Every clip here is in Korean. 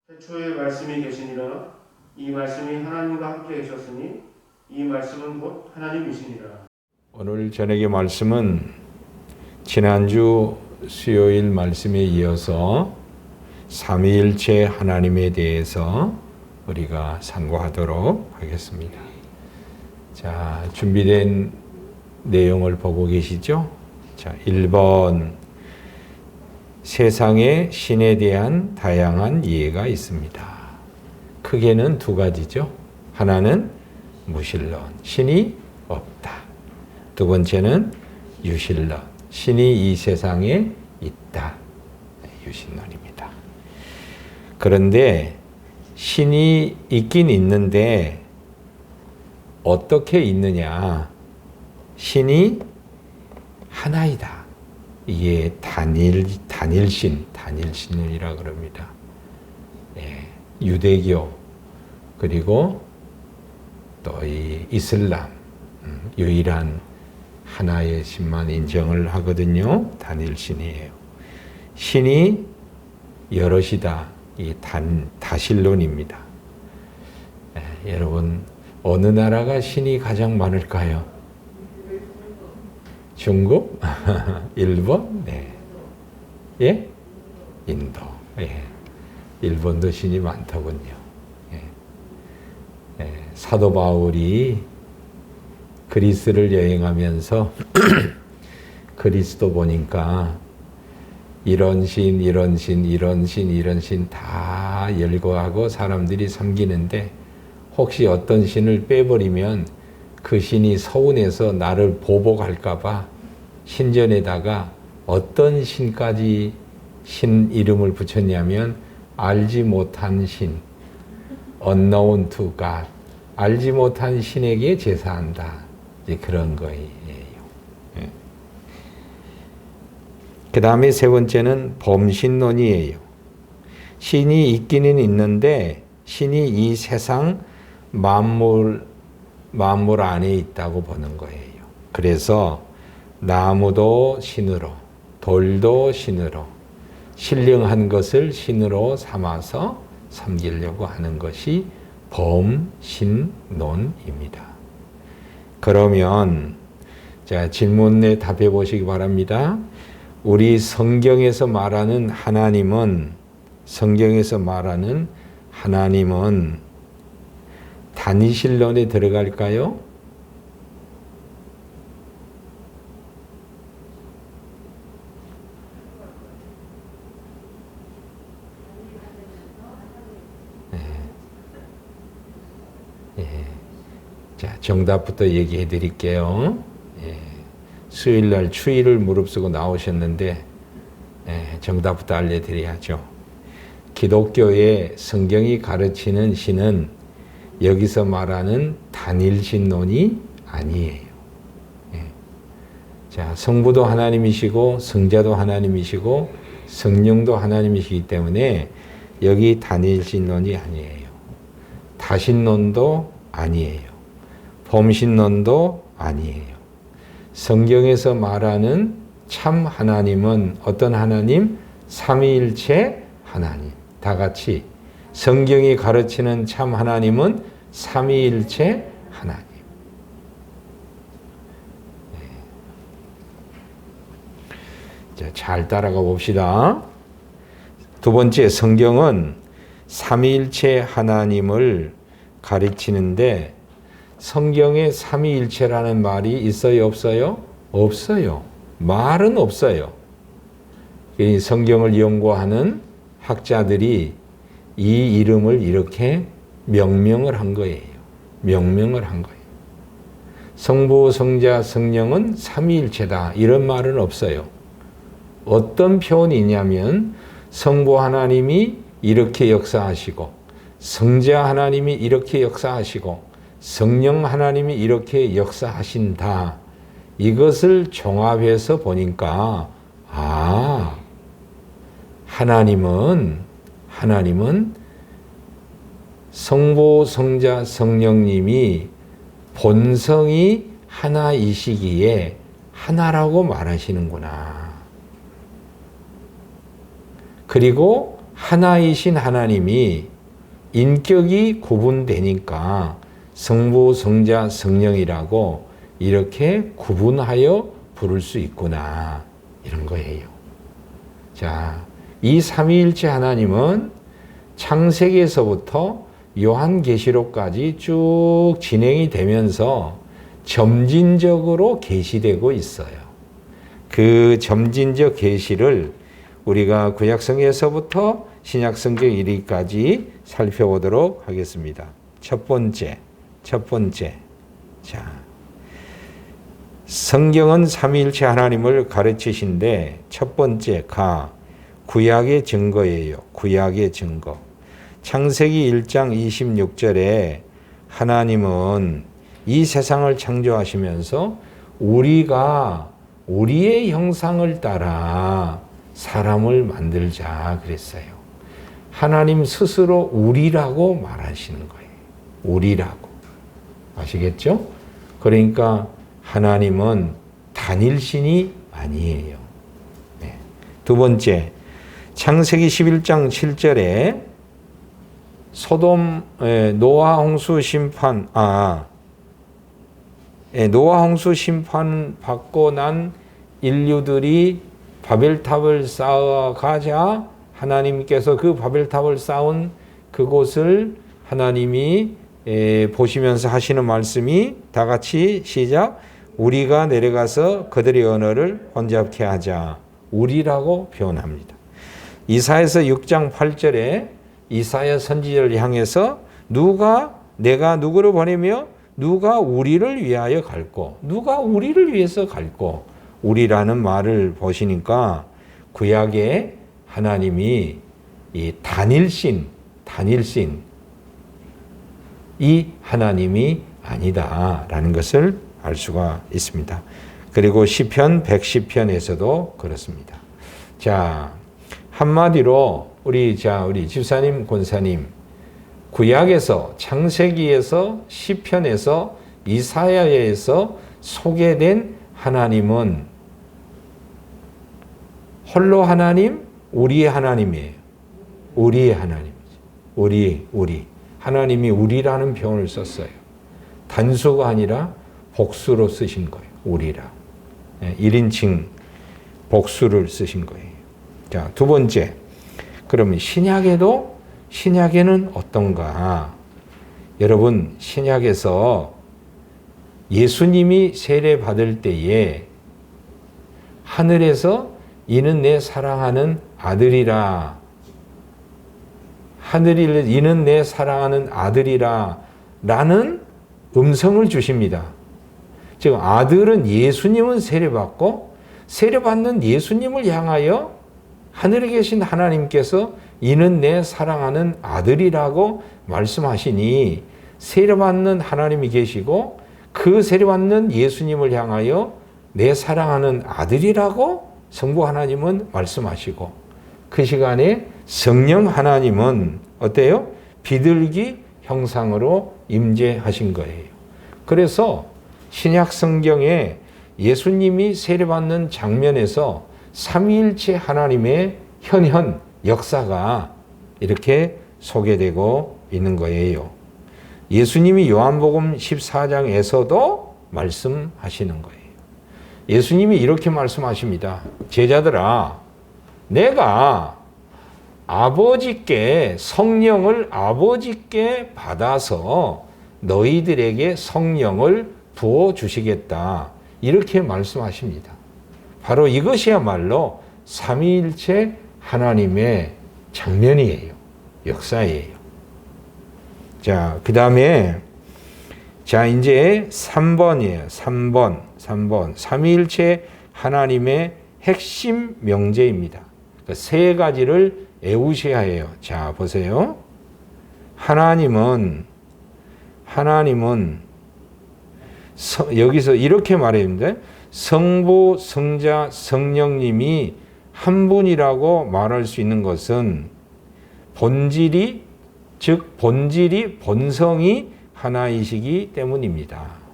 태초에 말씀이 계시니라. 이 말씀이 하나님과 함께 계셨으니 이 말씀은 곧 하나님이시니라. 오늘 저녁의 말씀은 지난주 수요일 말씀에 이어서 삼위일체 하나님에 대해서 우리가 상고하도록 하겠습니다. 자, 준비된 내용을 보고 계시죠? 자, 1번 세상의 신에 대한 다양한 이해가 있습니다. 크게는 두 가지죠. 하나는 무신론, 신이 없다. 두 번째는 유신론, 신이 이 세상에 있다. 유신론입니다. 그런데 신이 있긴 있는데 어떻게 있느냐? 신이 하나이다. 이게 단일신이라 그럽니다. 예, 유대교 그리고 또 이 이슬람 유일한 하나의 신만 인정을 하거든요. 단일신이에요. 신이 여럿이다. 이 다신론입니다. 예, 여러분 어느 나라가 신이 가장 많을까요? 중국? 일본? 네. 예? 인도. 예. 일본도 신이 많더군요. 예. 예. 사도 바울이 그리스를 여행하면서 그리스도 보니까 이런 신 다 열거하고 사람들이 섬기는데 혹시 어떤 신을 빼버리면 그 신이 서운해서 나를 보복할까봐 신전에다가 어떤 신까지 신 이름을 붙였냐면 알지 못한 신, unknown to God, 알지 못한 신에게 제사한다. 이제 그런 거예요. 그 다음에 세 번째는 범신론이에요. 신이 있기는 있는데 신이 이 세상 만물 안에 있다고 보는 거예요. 그래서 나무도 신으로, 돌도 신으로, 신령한 것을 신으로 삼아서 섬기려고 하는 것이 범신론입니다. 그러면 자, 질문에 답해 보시기 바랍니다. 우리 성경에서 말하는 하나님은 단일신론에 들어갈까요? 자, 정답부터 얘기해 드릴게요. 수요일 날 추위를 무릅쓰고 나오셨는데 정답부터 알려드려야죠. 기독교의 성경이 가르치는 신은 여기서 말하는 단일신론이 아니에요. 자, 성부도 하나님이시고 성자도 하나님이시고 성령도 하나님이시기 때문에 여기 단일신론이 아니에요. 다신론도 아니에요. 범신론도 아니에요. 성경에서 말하는 참 하나님은 어떤 하나님? 삼위일체 하나님. 다 같이 성경이 가르치는 참 하나님은 삼위일체 하나님. 자, 잘 따라가 봅시다. 두 번째, 성경은 삼위일체 하나님을 가르치는데 성경에 삼위일체라는 말이 있어요, 없어요? 없어요. 말은 없어요. 성경을 연구하는 학자들이 이 이름을 이렇게 명명을 한 거예요. 성부, 성자, 성령은 삼위일체다. 이런 말은 없어요. 어떤 표현이 있냐면 성부 하나님이 이렇게 역사하시고 성자 하나님이 이렇게 역사하시고 성령 하나님이 이렇게 역사하신다. 이것을 종합해서 보니까 하나님은 성부, 성자, 성령님이 본성이 하나이시기에 하나라고 말하시는구나. 그리고 하나이신 하나님이 인격이 구분되니까 성부, 성자, 성령이라고 이렇게 구분하여 부를 수 있구나. 이런 거예요. 자, 이 삼위일체 하나님은 창세기에서부터 요한계시록까지 쭉 진행이 되면서 점진적으로 계시되고 있어요. 그 점진적 계시를 우리가 구약성경에서부터 신약성경 이르기까지 살펴보도록 하겠습니다. 첫 번째. 자, 성경은 삼위일체 하나님을 가르치신데 첫 번째 구약의 증거예요. 구약의 증거. 창세기 1장 26절에 하나님은 이 세상을 창조하시면서 우리가 우리의 형상을 따라 사람을 만들자 그랬어요. 하나님 스스로 우리라고 말하시는 거예요. 우리라고. 아시겠죠? 그러니까 하나님은 단일신이 아니에요. 네. 두 번째, 창세기 11장 7절에 노아 홍수 심판 받고 난 인류들이 바벨탑을 쌓아가자 하나님께서 그 바벨탑을 쌓은 그곳을 하나님이 보시면서 하시는 말씀이 다 같이 시작. 우리가 내려가서 그들의 언어를 혼잡케 하자. 우리라고 표현합니다. 이사야서 6장 8절에 이사야 선지자를 향해서 내가 누구를 보내며 누가 우리를 위하여 갈고 누가 우리를 위해서 갈고 우리라는 말을 보시니까 구약에 하나님이 이 단일신 이 하나님이 아니다라는 것을 알 수가 있습니다. 그리고 시편 110편에서도 그렇습니다. 자, 한마디로 우리 집사님, 권사님, 구약에서 창세기에서 시편에서 이사야에서 소개된 하나님은 홀로 하나님, 우리의 하나님이에요. 우리의 하나님이죠. 우리. 하나님이 우리라는 표현을 썼어요. 단수가 아니라 복수로 쓰신 거예요. 우리라. 1인칭 복수를 쓰신 거예요. 자, 두 번째. 그러면 신약에는 어떤가? 여러분, 신약에서 예수님이 세례 받을 때에 하늘에서 이는 내 사랑하는 아들이라. 이는 내 사랑하는 아들이라 라는 음성을 주십니다. 지금 아들은 예수님은 세례받고 세례받는 예수님을 향하여 하늘에 계신 하나님께서 이는 내 사랑하는 아들이라고 말씀하시니 세례받는 하나님이 계시고 그 세례받는 예수님을 향하여 내 사랑하는 아들이라고 성부 하나님은 말씀하시고 그 시간에 성령 하나님은 어때요? 비둘기 형상으로 임재하신 거예요. 그래서 신약 성경에 예수님이 세례받는 장면에서 삼위일체 하나님의 현현 역사가 이렇게 소개되고 있는 거예요. 예수님이 요한복음 14장에서도 말씀하시는 거예요. 예수님이 이렇게 말씀하십니다. 제자들아, 내가 성령을 아버지께 받아서 너희들에게 성령을 부어주시겠다. 이렇게 말씀하십니다. 바로 이것이야말로 삼위일체 하나님의 장면이에요. 역사예요. 자, 그 다음에 이제 3번이에요. 3번. 삼위일체 하나님의 핵심 명제입니다. 세 가지를 외우셔야 해요. 자, 보세요. 하나님은 여기서 이렇게 말했는데 성부, 성자, 성령님이 한 분이라고 말할 수 있는 것은 본질이 본성이 하나이시기 때문입니다.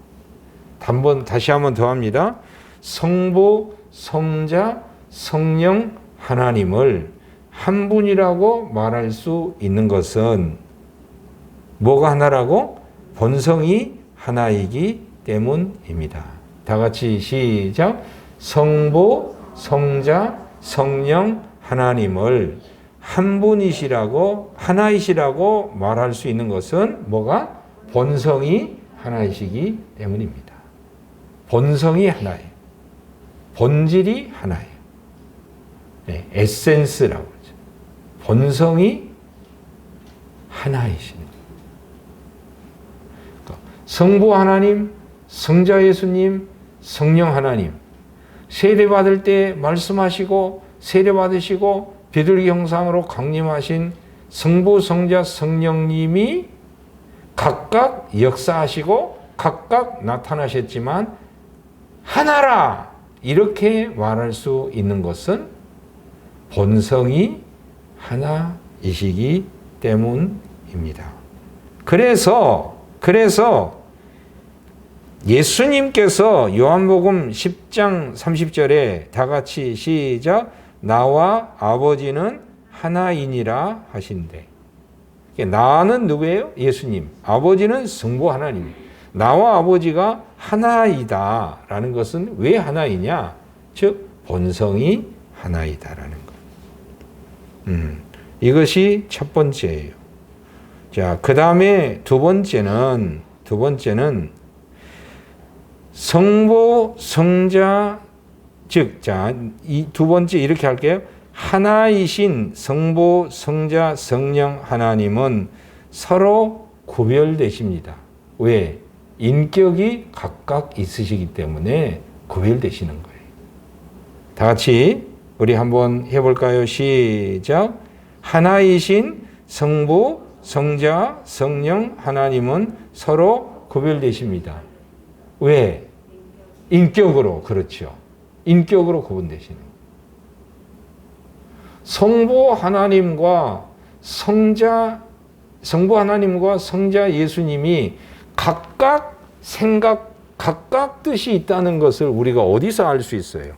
다시 한번 더 합니다. 성부, 성자, 성령 하나님을 한 분이라고 말할 수 있는 것은 뭐가 하나라고? 본성이 하나이기 때문입니다. 다 같이 시작. 성부, 성자, 성령 하나님을 한 분이시라고 하나이시라고 말할 수 있는 것은 뭐가? 본성이 하나이시기 때문입니다. 본성이 하나예요. 본질이 하나예요. 네, 에센스라고 그러죠. 본성이 하나이신. 성부 하나님, 성자 예수님, 성령 하나님. 세례받을 때 말씀하시고 세례받으시고 비둘기 형상으로 강림하신 성부, 성자, 성령님이 각각 역사하시고 각각 나타나셨지만 하나라 이렇게 말할 수 있는 것은 본성이 하나이시기 때문입니다. 그래서 예수님께서 요한복음 10장 30절에 다 같이 시작. 나와 아버지는 하나이니라 하신대. 나는 누구예요? 예수님. 아버지는 성부 하나님. 나와 아버지가 하나이다라는 것은 왜 하나이냐? 즉 본성이 하나이다라는 것. 이것이 첫 번째예요. 자, 그 다음에 두 번째는 성부, 성자, 즉, 자, 이 두 번째 이렇게 할게요. 하나이신 성부, 성자, 성령 하나님은 서로 구별되십니다. 왜? 인격이 각각 있으시기 때문에 구별되시는 거예요. 다 같이 우리 한번 해볼까요? 시작. 하나이신 성부, 성자, 성령 하나님은 서로 구별되십니다. 왜? 인격으로. 그렇죠. 인격으로 구분되시는 거예요. 성부 하나님과 성자 예수님이 각각 생각, 각각 뜻이 있다는 것을 우리가 어디서 알 수 있어요?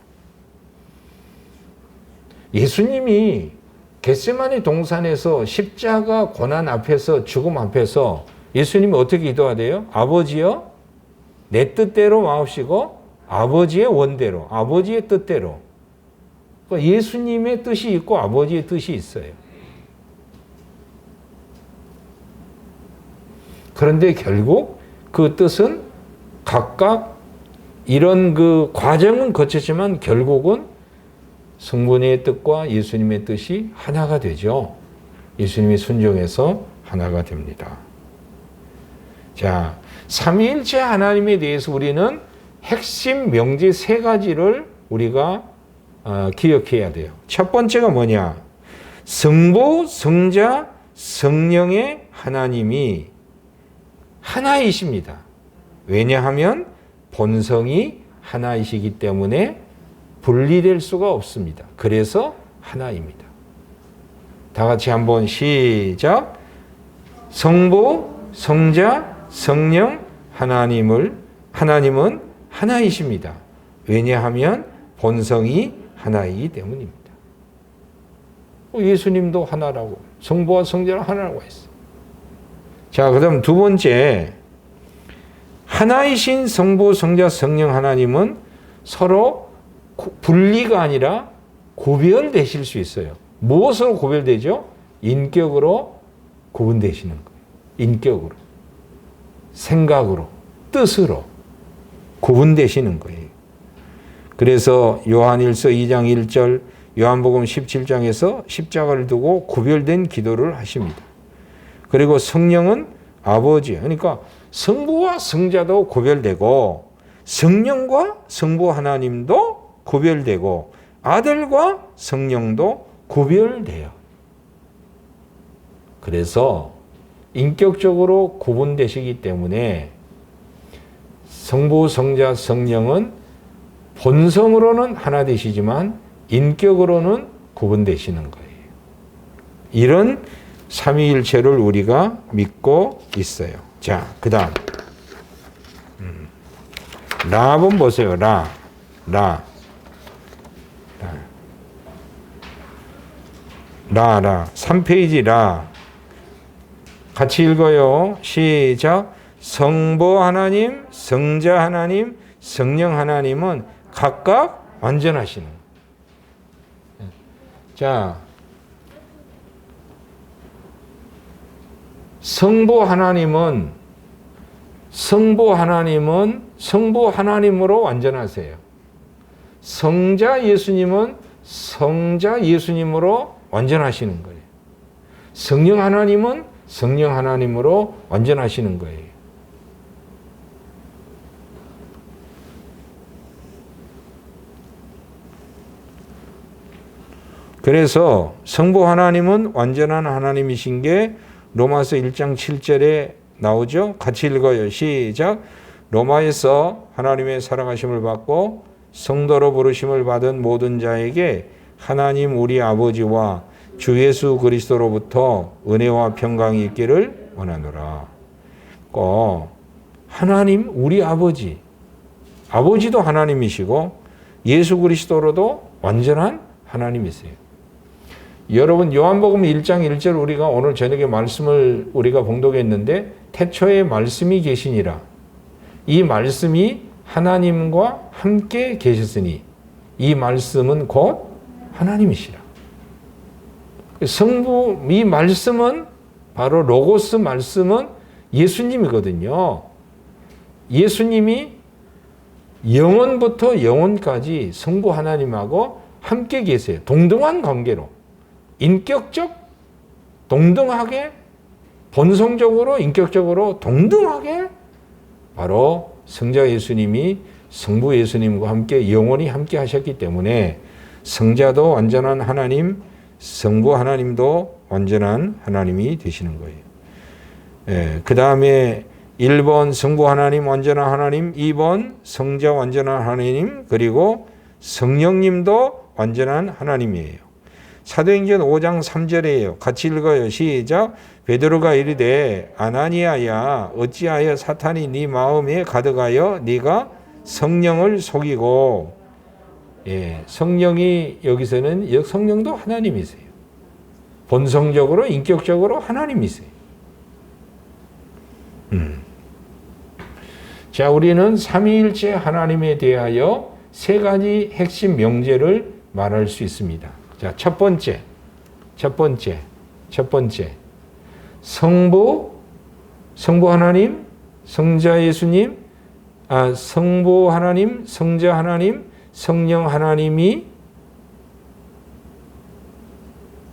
예수님이 겟세마네 동산에서 십자가 고난 앞에서 죽음 앞에서 예수님이 어떻게 기도하대요? 아버지여 내 뜻대로 마옵시고 아버지의 원대로 아버지의 뜻대로. 그러니까 예수님의 뜻이 있고 아버지의 뜻이 있어요. 그런데 결국 그 뜻은 각각 이런 그 과정은 거쳤지만 결국은 성부의 뜻과 예수님의 뜻이 하나가 되죠. 예수님이 순종해서 하나가 됩니다. 자, 삼위일체 하나님에 대해서 우리는 핵심 명제 세 가지를 우리가 기억해야 돼요. 첫 번째가 뭐냐? 성부, 성자, 성령의 하나님이 하나이십니다. 왜냐하면 본성이 하나이시기 때문에 분리될 수가 없습니다. 그래서 하나입니다. 다 같이 한번 시작. 성부, 성자, 성령 하나님은 하나이십니다. 왜냐하면 본성이 하나이기 때문입니다. 예수님도 하나라고, 성부와 성자는 하나라고 했어요. 자, 그 다음 두 번째, 하나이신 성부, 성자, 성령 하나님은 서로 분리가 아니라 구별되실 수 있어요. 무엇으로 구별되죠? 인격으로 구분되시는 거예요. 인격으로, 생각으로, 뜻으로 구분되시는 거예요. 그래서 요한일서 2장 1절, 요한복음 17장에서 십자가를 두고 구별된 기도를 하십니다. 그리고 성령은 아버지, 그러니까 성부와 성자도 구별되고 성령과 성부 하나님도 구별되고 아들과 성령도 구별돼요. 그래서 인격적으로 구분되시기 때문에 성부, 성자, 성령은 본성으로는 하나 되시지만 인격으로는 구분되시는 거예요. 이런 삼위일체를 우리가 믿고 있어요. 자, 그 다음 라 한번 보세요. 라. 라. 3페이지 라. 같이 읽어요. 시작. 성부 하나님, 성자 하나님, 성령 하나님은 각각 완전하시는. 자, 성부 하나님은 성부 하나님으로 완전하세요. 성자 예수님은 성자 예수님으로 완전하시는 거예요. 성령 하나님은 성령 하나님으로 완전하시는 거예요. 그래서 성부 하나님은 완전한 하나님이신 게 로마서 1장 7절에 나오죠. 같이 읽어요. 시작. 로마에서 하나님의 사랑하심을 받고 성도로 부르심을 받은 모든 자에게 하나님 우리 아버지와 주 예수 그리스도로부터 은혜와 평강이 있기를 원하노라. 꼭 하나님 우리 아버지도 하나님이시고 예수 그리스도로도 완전한 하나님이세요. 여러분 요한복음 1장 1절 우리가 오늘 저녁에 말씀을 우리가 봉독했는데 태초에 말씀이 계시니라. 이 말씀이 하나님과 함께 계셨으니 이 말씀은 곧 하나님이시라. 성부 이 말씀은 바로 로고스 말씀은 예수님이거든요. 예수님이 영원부터 영원까지 성부 하나님하고 함께 계세요. 동등한 관계로. 인격적 동등하게 본성적으로 인격적으로 동등하게 바로 성자 예수님이 성부 예수님과 함께 영원히 함께 하셨기 때문에 성자도 완전한 하나님, 성부 하나님도 완전한 하나님이 되시는 거예요. 예, 그 다음에 1번 성부 하나님 완전한 하나님, 2번 성자 완전한 하나님, 그리고 성령님도 완전한 하나님이에요. 사도행전 5장 3절이에요. 같이 읽어요. 시작. 베드로가 이르되 아나니아야 어찌하여 사탄이 네 마음에 가득하여 네가 성령을 속이고. 예, 성령이 여기서는 성령도 하나님이세요. 본성적으로 인격적으로 하나님이세요. 자, 우리는 삼위일체 하나님에 대하여 세 가지 핵심 명제를 말할 수 있습니다. 자, 첫 번째. 성부 하나님, 성자 예수님, 성부 하나님, 성자 하나님, 성령 하나님이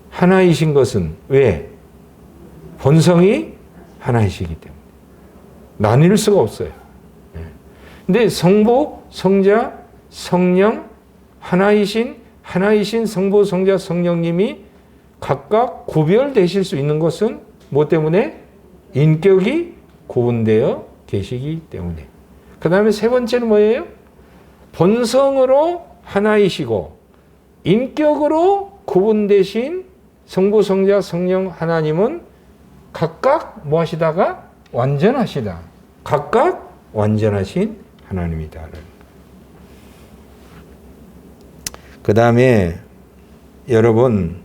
하나이신 것은 왜? 본성이 하나이시기 때문에. 나뉠 수가 없어요. 근데 성부, 성자, 성령, 하나이신 성부, 성자, 성령님이 각각 구별되실 수 있는 것은 뭐 때문에? 인격이 구분되어 계시기 때문에. 그 다음에 세 번째는 뭐예요? 본성으로 하나이시고 인격으로 구분되신 성부, 성자, 성령 하나님은 각각 뭐 하시다가? 완전하시다. 각각 완전하신 하나님이다. 그 다음에 여러분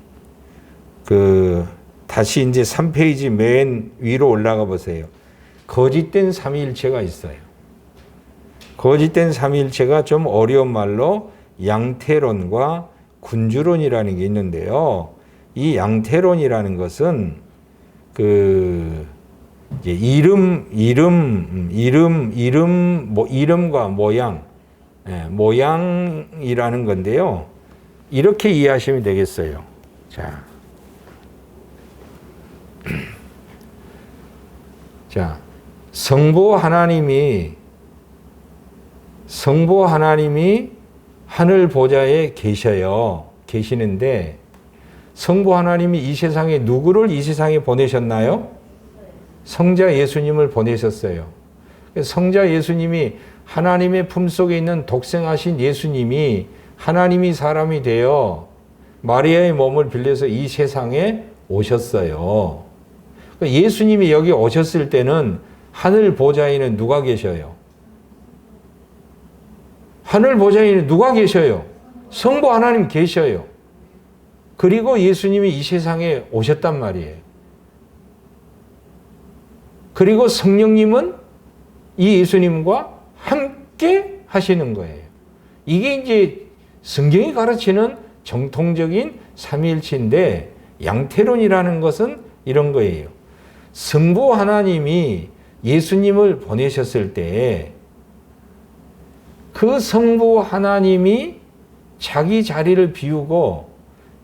다시 이제 3페이지 맨 위로 올라가 보세요. 거짓된 삼위일체가 있어요. 거짓된 삼위일체가 좀 어려운 말로 양태론과 군주론이라는 게 있는데요. 이 양태론이라는 것은 이제 이름과 모양, 모양이라는 건데요. 이렇게 이해하시면 되겠어요. 자, 성부 하나님이 하늘 보좌에 계시는데 성부 하나님이 이 세상에 누구를 이 세상에 보내셨나요? 성자 예수님을 보내셨어요. 성자 예수님이 하나님의 품속에 있는 독생하신 예수님이 하나님이 사람이 되어 마리아의 몸을 빌려서 이 세상에 오셨어요. 예수님이 여기 오셨을 때는 하늘 보좌에는 누가 계셔요? 하늘 보좌에는 누가 계셔요? 성부 하나님 계셔요. 그리고 예수님이 이 세상에 오셨단 말이에요. 그리고 성령님은 이 예수님과 함께 하시는 거예요. 이게 이제 성경이 가르치는 정통적인 삼위일체인데, 양태론이라는 것은 이런 거예요. 성부 하나님이 예수님을 보내셨을 때 그 성부 하나님이 자기 자리를 비우고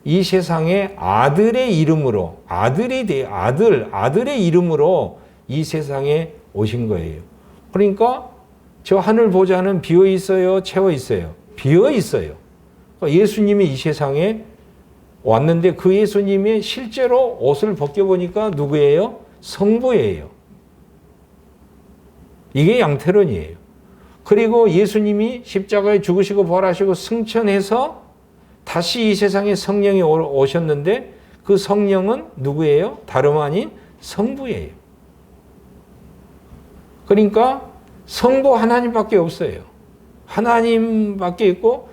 이 세상에 아들의 이름으로, 아들의 이름으로 이 세상에 오신 거예요. 그러니까 저 하늘 보좌는 비어 있어요? 채워 있어요? 비어 있어요. 예수님이 이 세상에 왔는데 그 예수님이 실제로 옷을 벗겨보니까 누구예요? 성부예요. 이게 양태론이에요. 그리고 예수님이 십자가에 죽으시고 부활하시고 승천해서 다시 이 세상에 성령이 오셨는데 그 성령은 누구예요? 다름 아닌 성부예요. 그러니까 성부 하나님밖에 없어요. 하나님밖에 있고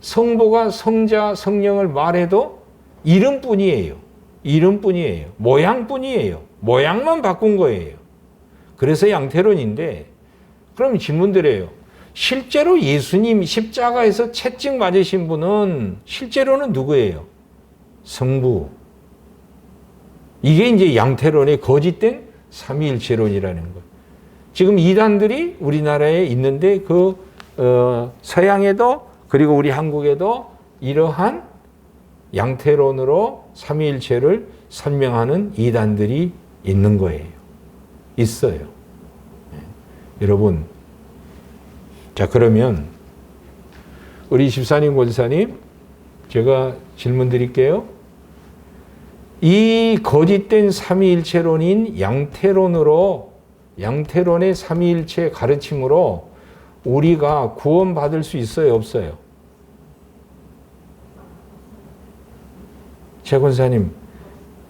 성부가 성자, 성령을 말해도 이름뿐이에요. 이름뿐이에요. 모양뿐이에요. 모양만 바꾼 거예요. 그래서 양태론인데, 그럼 질문 드려요. 실제로 예수님 십자가에서 채찍 맞으신 분은 실제로는 누구예요? 성부. 이게 이제 양태론의 거짓된 삼위일체론이라는 거예요. 지금 이단들이 우리나라에 있는데 서양에도 그리고 우리 한국에도 이러한 양태론으로 삼위일체를 설명하는 이단들이 있는 거예요. 있어요. 여러분, 자, 그러면 우리 집사님, 권사님, 제가 질문 드릴게요. 이 거짓된 삼위일체론인 양태론의 삼위일체 가르침으로 우리가 구원받을 수 있어요, 없어요? 제 권사님,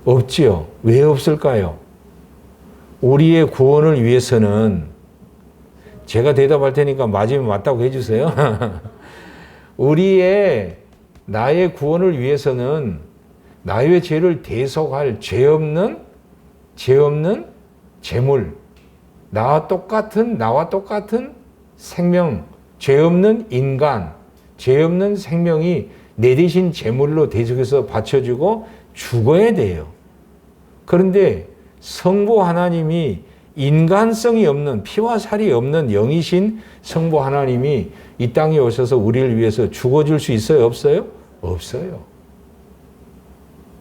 없지요. 왜 없을까요? 우리의 구원을 위해서는, 제가 대답할 테니까 맞으면 맞다고 해주세요. 나의 구원을 위해서는 나의 죄를 대속할 죄 없는 재물, 나와 똑같은 생명, 죄 없는 인간, 죄 없는 생명이 내 대신 제물로 대속해서 바쳐주고 죽어야 돼요. 그런데 성부 하나님이 인간성이 없는, 피와 살이 없는 영이신 성부 하나님이 이 땅에 오셔서 우리를 위해서 죽어줄 수 있어요? 없어요? 없어요.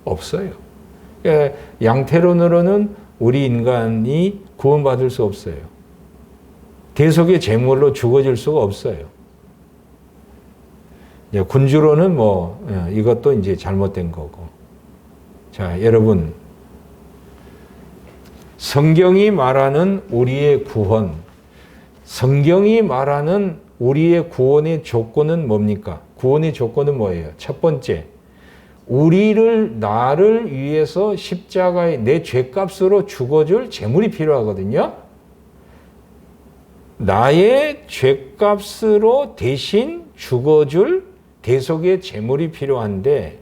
없어요. 양태론으로는 우리 인간이 구원받을 수 없어요. 대속의 제물로 죽어질 수가 없어요. 군주로는 이것도 이제 잘못된 거고. 자, 여러분. 성경이 말하는 우리의 구원, 성경이 말하는 우리의 구원의 조건은 뭡니까? 구원의 조건은 뭐예요? 첫 번째, 나를 위해서 십자가에 내 죄값으로 죽어줄 제물이 필요하거든요. 나의 죄값으로 대신 죽어줄 대속의 제물이 필요한데,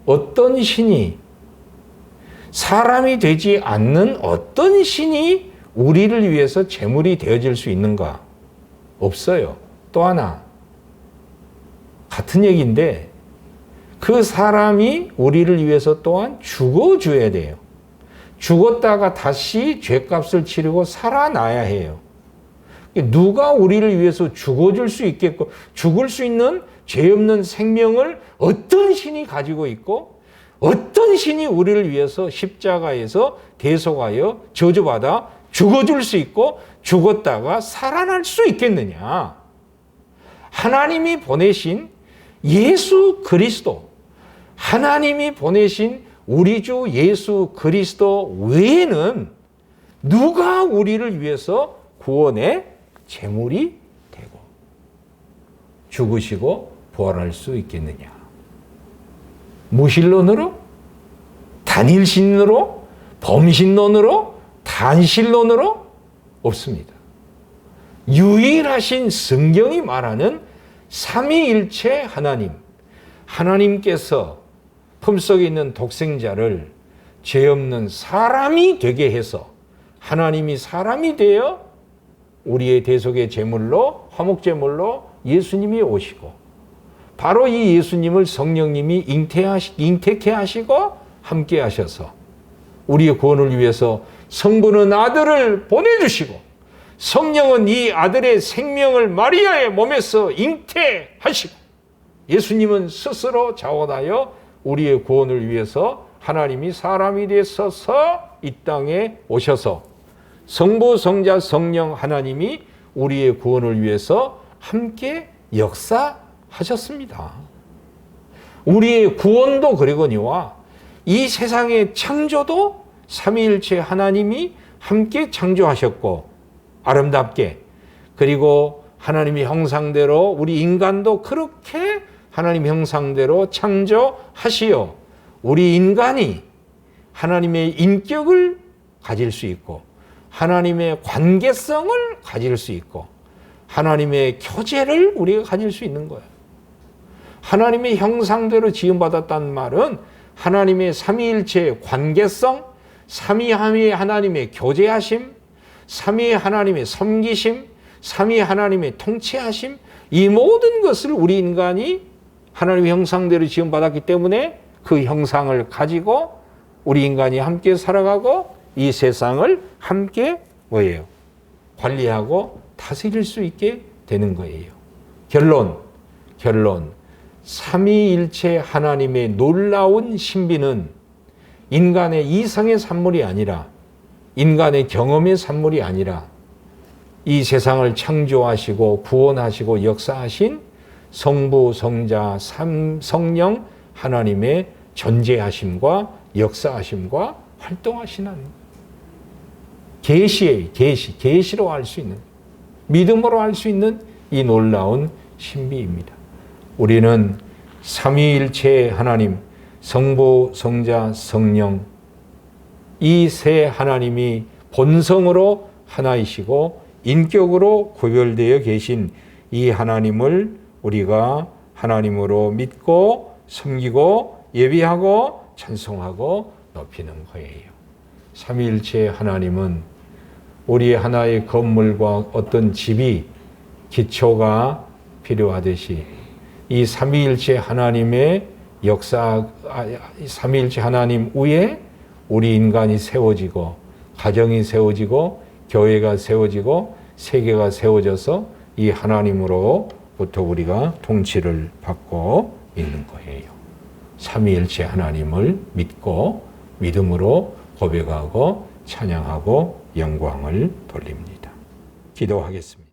어떤 신이, 사람이 되지 않는 어떤 신이 우리를 위해서 제물이 되어질 수 있는가? 없어요. 또 하나, 같은 얘기인데 그 사람이 우리를 위해서 또한 죽어줘야 돼요. 죽었다가 다시 죄값을 치르고 살아나야 해요. 누가 우리를 위해서 죽어줄 수 있겠고, 죽을 수 있는 죄 없는 생명을 어떤 신이 가지고 있고, 어떤 신이 우리를 위해서 십자가에서 대속하여 저주받아 죽어줄 수 있고 죽었다가 살아날 수 있겠느냐? 하나님이 보내신 예수 그리스도, 하나님이 보내신 우리 주 예수 그리스도 외에는 누가 우리를 위해서 구원의 제물이 되고 죽으시고 부활할 수 있겠느냐? 무신론으로, 단일신으로, 범신론으로, 단신론으로 없습니다. 유일하신 성경이 말하는 삼위일체 하나님, 하나님께서 품속에 있는 독생자를 죄 없는 사람이 되게 해서 하나님이 사람이 되어 우리의 대속의 제물로 화목제물로 예수님이 오시고 바로 이 예수님을 성령님이 잉태케 하시고 함께 하셔서 우리의 구원을 위해서 성부는 아들을 보내주시고 성령은 이 아들의 생명을 마리아의 몸에서 잉태하시고 예수님은 스스로 자원하여 우리의 구원을 위해서 하나님이 사람이 되셔서 이 땅에 오셔서 성부, 성자, 성령 하나님이 우리의 구원을 위해서 함께 역사하셨습니다. 우리의 구원도 그러거니와 이 세상의 창조도 삼위일체 하나님이 함께 창조하셨고 아름답게 그리고 하나님의 형상대로 우리 인간도 그렇게 하나님 형상대로 창조하시어 우리 인간이 하나님의 인격을 가질 수 있고 하나님의 관계성을 가질 수 있고 하나님의 교제를 우리가 가질 수 있는 거예요. 하나님의 형상대로 지음받았다는 말은 하나님의 삼위일체의 관계성, 삼위 하나님의 교제하심, 삼위 하나님의 섬기심, 삼위 하나님의 통치하심, 이 모든 것을 우리 인간이 하나님의 형상대로 지음받았기 때문에 그 형상을 가지고 우리 인간이 함께 살아가고 이 세상을 함께 뭐예요? 관리하고 다스릴 수 있게 되는 거예요. 결론. 삼위일체 하나님의 놀라운 신비는 인간의 이성의 산물이 아니라 인간의 경험의 산물이 아니라 이 세상을 창조하시고 구원하시고 역사하신 성부, 성자, 성령 하나님의 존재하심과 역사하심과 활동하시는 계시로 알 수 있는 믿음으로 알 수 있는 이 놀라운 신비입니다. 우리는 삼위일체 하나님 성부, 성자, 성령 이 세 하나님이 본성으로 하나이시고 인격으로 구별되어 계신 이 하나님을 우리가 하나님으로 믿고 섬기고 예비하고 찬송하고 높이는 거예요. 삼위일체 하나님은 우리 하나의 건물과 어떤 집이 기초가 필요하듯이 이 삼위일체 하나님의 역사, 삼위일체 하나님 위에 우리 인간이 세워지고 가정이 세워지고 교회가 세워지고 세계가 세워져서 이 하나님으로부터 우리가 통치를 받고 있는 거예요. 삼위일체 하나님을 믿고 믿음으로 고백하고 찬양하고 영광을 돌립니다. 기도하겠습니다.